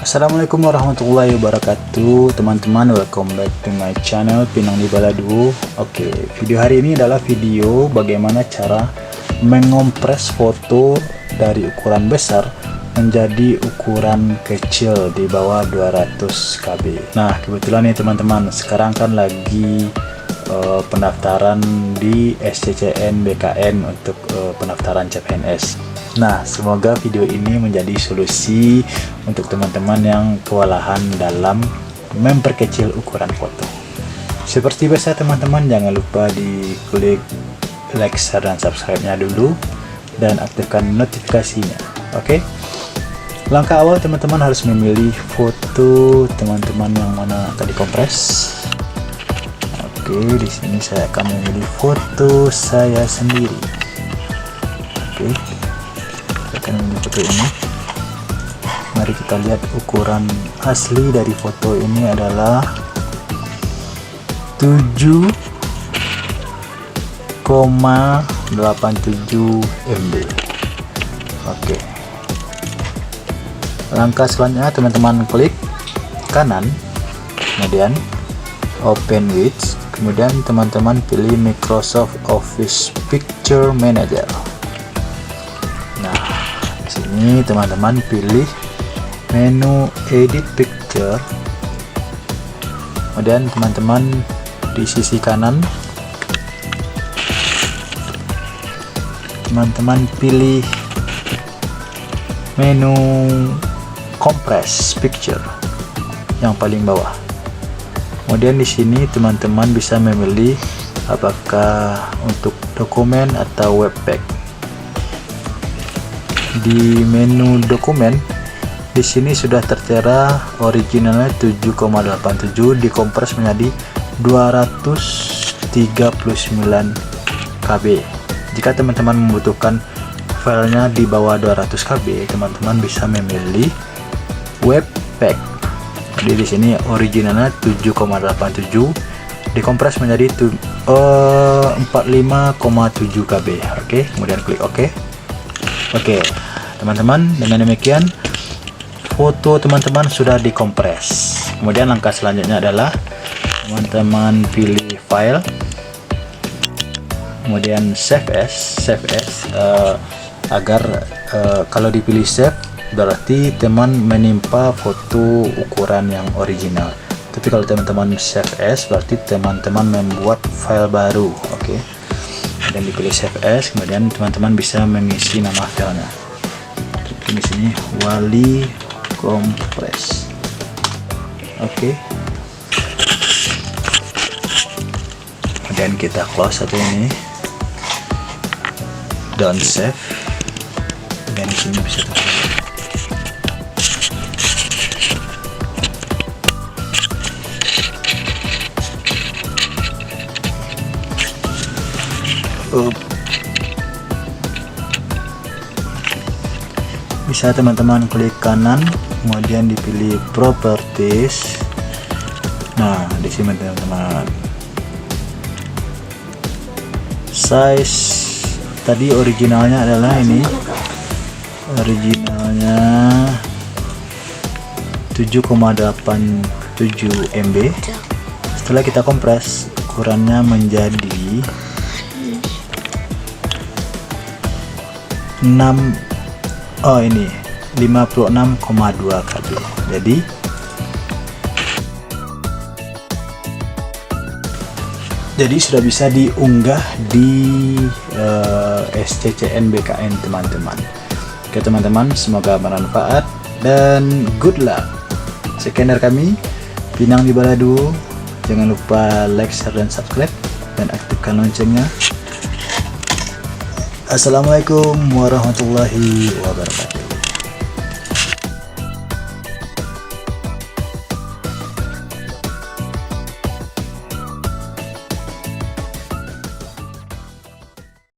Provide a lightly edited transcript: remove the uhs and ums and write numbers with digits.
Assalamualaikum warahmatullahi wabarakatuh, teman-teman. Welcome back to my channel Pinang di Baladu. Oke, video hari ini adalah video bagaimana cara mengompres foto dari ukuran besar menjadi ukuran kecil di bawah 200 KB. Nah, kebetulan nih teman-teman, sekarang kan lagi pendaftaran di SCCN BKN untuk pendaftaran CPNS. Nah, semoga video ini menjadi solusi untuk teman-teman yang kewalahan dalam memperkecil ukuran foto. Seperti biasa teman-teman, jangan lupa di klik like, share, dan subscribe-nya dulu dan aktifkan notifikasinya. Oke? Langkah awal teman-teman harus memilih foto teman-teman yang mana akan dikompres. Oke, di sini saya akan memilih foto saya sendiri. Oke, saya akan memilih foto ini. Mari kita lihat ukuran asli dari foto ini adalah 7,87 MB. Oke. Langkah selanjutnya teman-teman klik kanan, kemudian open with, kemudian teman-teman pilih Microsoft Office Picture Manager. Nah, di sini teman-teman pilih menu edit picture, kemudian teman-teman di sisi kanan teman-teman pilih menu compress picture yang paling bawah. Kemudian di sini teman-teman bisa memilih apakah untuk dokumen atau webpack. Di menu dokumen di sini sudah tertera originalnya 7,87 dikompres menjadi 239 KB. Jika teman-teman membutuhkan filenya di bawah 200 KB, teman-teman bisa memilih webpack. Jadi di sini originalnya 7,87 dikompres menjadi 45,7 KB. Oke, kemudian klik OK. Oke, teman-teman, dengan demikian foto teman-teman sudah dikompres. Kemudian langkah selanjutnya adalah teman-teman pilih file, kemudian save as, agar kalau dipilih save berarti teman menimpa foto ukuran yang original. Tapi kalau teman-teman save as berarti teman-teman membuat file baru. Oke. Dan dipilih save as, kemudian teman-teman bisa mengisi nama filenya. Di sini Wali Kompres. Oke. Kemudian kita close satu ini. Don't save. Dan di sini bisa tutup. Bisa teman-teman klik kanan, kemudian dipilih properties. Nah, di sini teman-teman size tadi originalnya adalah ini, originalnya 7,87 MB. Setelah kita kompres, ukurannya menjadi 56,2 KB. Jadi sudah bisa diunggah di SCCN BKN teman-teman. Oke teman-teman, semoga bermanfaat dan good luck. Sekian dari kami, Pinang di Baladu. Jangan lupa like, share, dan subscribe, dan aktifkan loncengnya. Assalamualaikum warahmatullahi wabarakatuh.